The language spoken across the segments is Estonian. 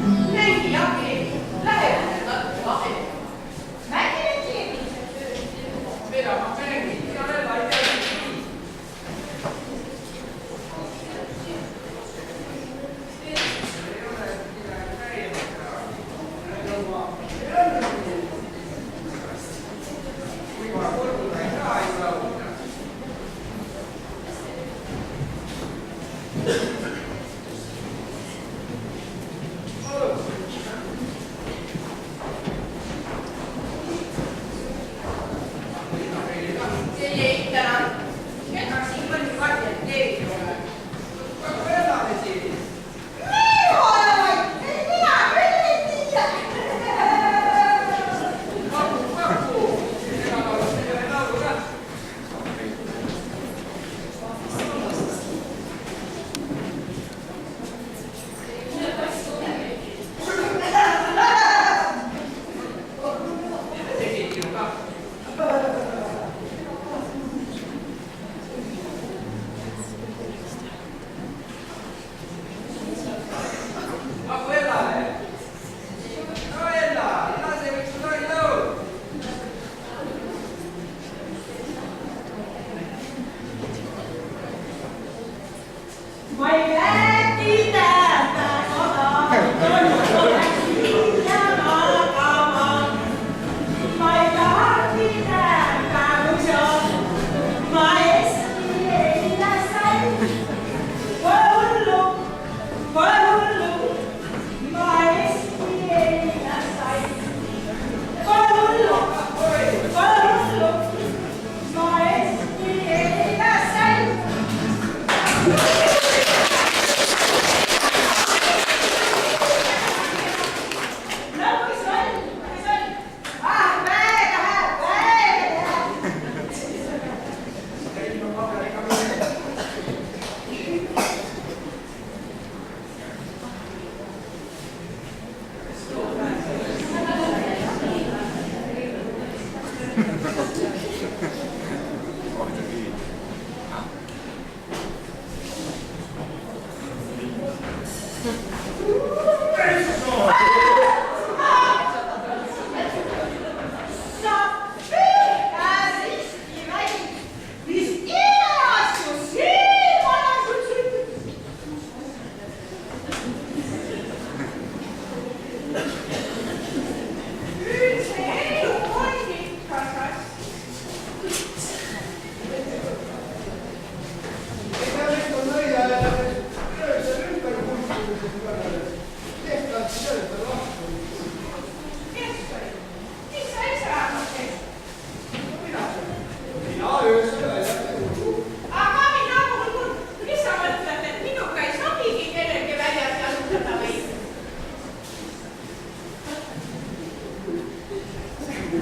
Lengi, Jaki, lähe!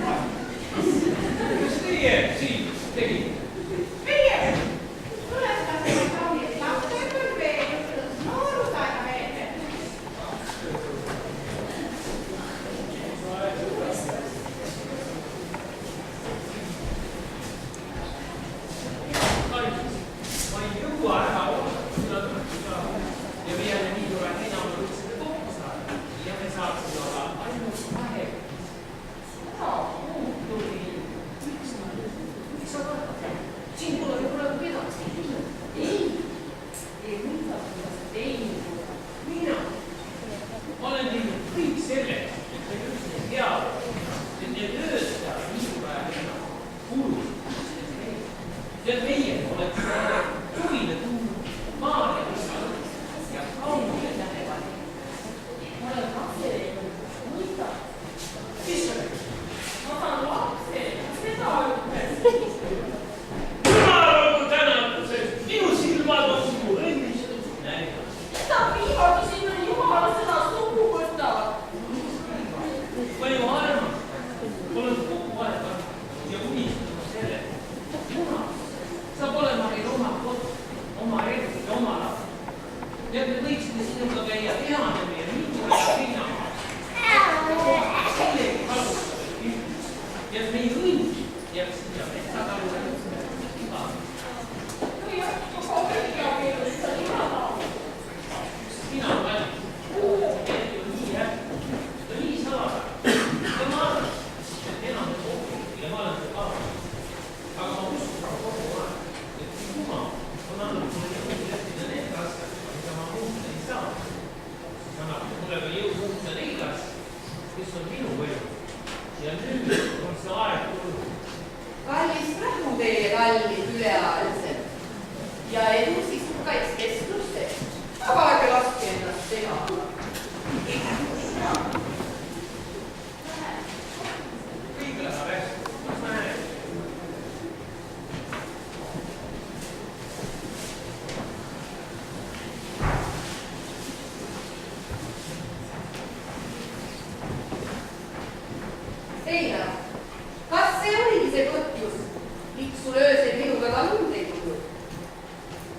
Kas teie siin tegite? Meie tuletasime kaunid lapsed või veel noorusaega meelde. Ma ei jõua ära olla, ja me jälle nii tore enam võiksime kokku saada ja me saaksime olla ainult vahe. Miks sa vaatad? Siin pole ju praegu kedagi. Ei mõista, kuidas sa teinud. Mina olen teinud kõik selleks, et me üksnes hea oleks, et need ööd seal niisupäev enam kulud. Ja meie oleks huvile tulnud Maarja Lissalt ja kaunile tähevad. Ma olen lapse mõista. Mis sa teed? Ma saan lapse, seda ütles. Jumal olgu tänatud, sest minu silmad on sinu õnnistus näinud. Mida viimati sinna Jumala seda sugu võtavad? Ma ju arvan, olen kogu aeg arvanud ja unistanud selle. Jumal saab olema meil oma kod, oma elu ja oma lapsed. Ja me võiksime sinuga käia peanemi ja mingu ja piinamaas. Sellegi kasutame üldus. Ja meie õnn jääb siia metsatalule iga. Või jätku kohvigi abielu, seda Jumala. Sina on valmis. Eriti on nii hästi. Ta nii salada. Ja ma arvan, et enam on kohvigi ja ma olen seda kaasa. Aga ma usun kogu aeg. Jumal on andnud mulle jõulehtida need rasked, mida ma muuta ei saa. Siis annab mulle ka jõu muuta neid asju, kes on minu võlu. Ja nüüd on see aeg tulnud. Kallis rahu teile, kallid üleaalised. Ja edu sisukaid kesklusteks. Avage laske ennast teha. Kõik läheb hästi. Kas ma näen? Einar, kas see oligi see põhjus, miks sul öösel minuga ka lund ei tulnud?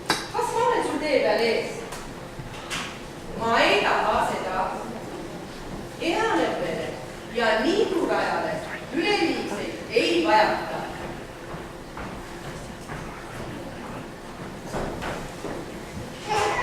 Kas ma olen sul tee peal ees? Ma ei taha seda. Ehanepele ja niidurajale üleliigseid ei vajata. Ei,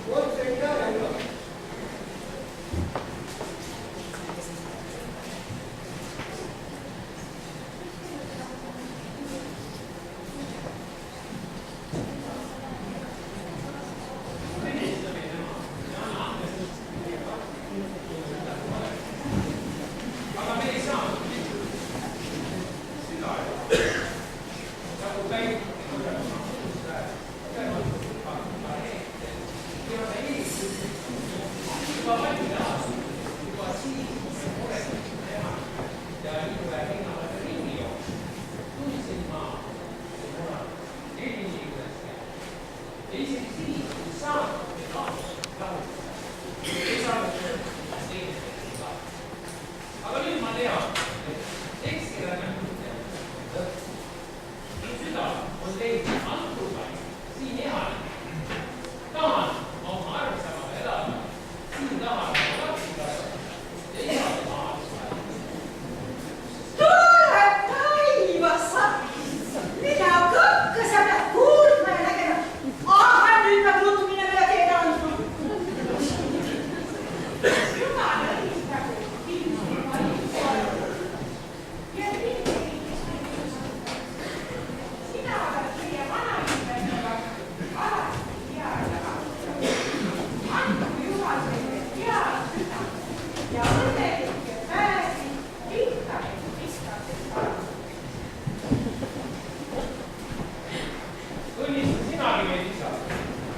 What midagi veel lisada.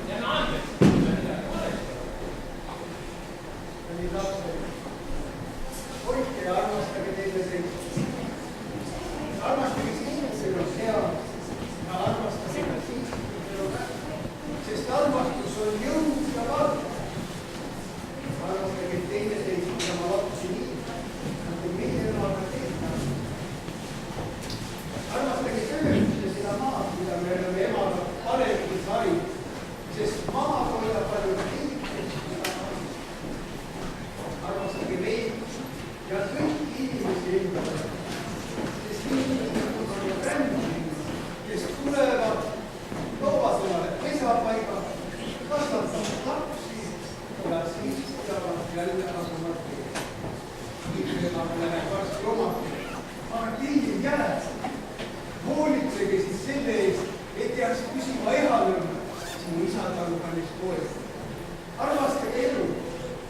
Ja no andeks, midagi valesti. Kallid lapsed, hoidke ja armastage teineteist. Armastage siis, kui teil on hea, ja armastage ka siis, kui teil on hästi. Sest armastus on jõud ja valg. Armastage teineteist ja oma lapsi nii, nagu meie elame teid. Armastage tööd ja seda maad, mida me oleme emana palekis harinud, sest maa hoiab palju liikmest ja armastage meid ja kõiki inimesi ümber, sest inimesed on ju rändid, kes tulevad, toovad omale pesapaiga, kasvatavad lapsi ja siis peavad jälle asuma teed. Inimesega läheb varsti omati, aga teil jääb. Hoolitsege siis selle eest, et jääks püsima ehalõnn sinu isatarvanis poes. Armastage elu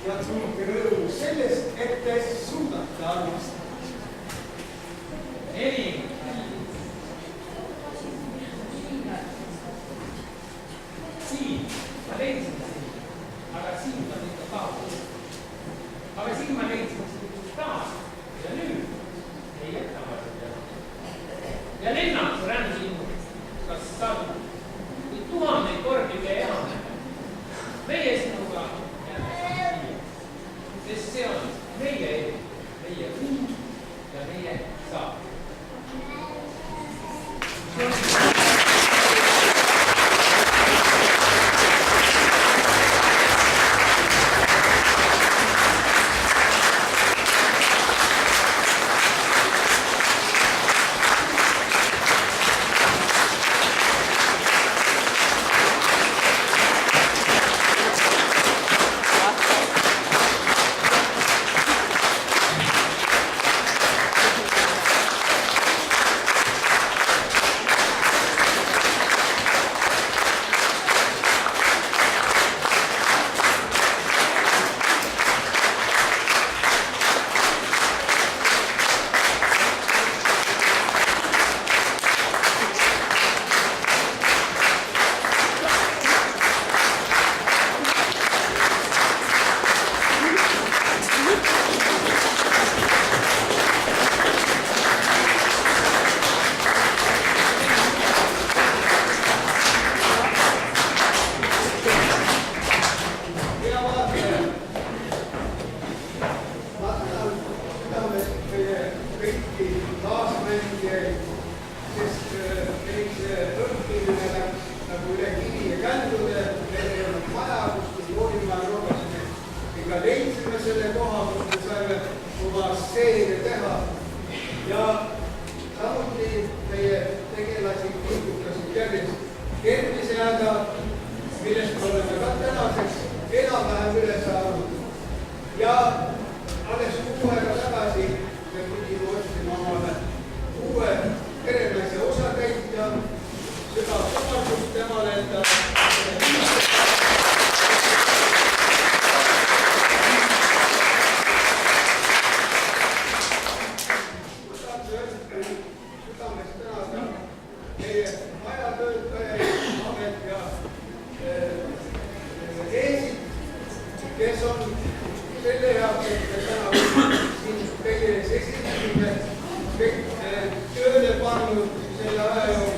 ja tundke rõõmu sellest, et te suudate armastada. Eri. Siin, ma leidsin siin, aga siin on ikka taas. Aga siin ma leidsin siin taas ja nüüd ei jäta ma seda. Ja lennad rändu, kas saad tuhandeid kordi üle elame. Meie sinuga jääme siia, sest see on meie elu, meie uud ja meie saab. Tööle pannud selle aja jooksul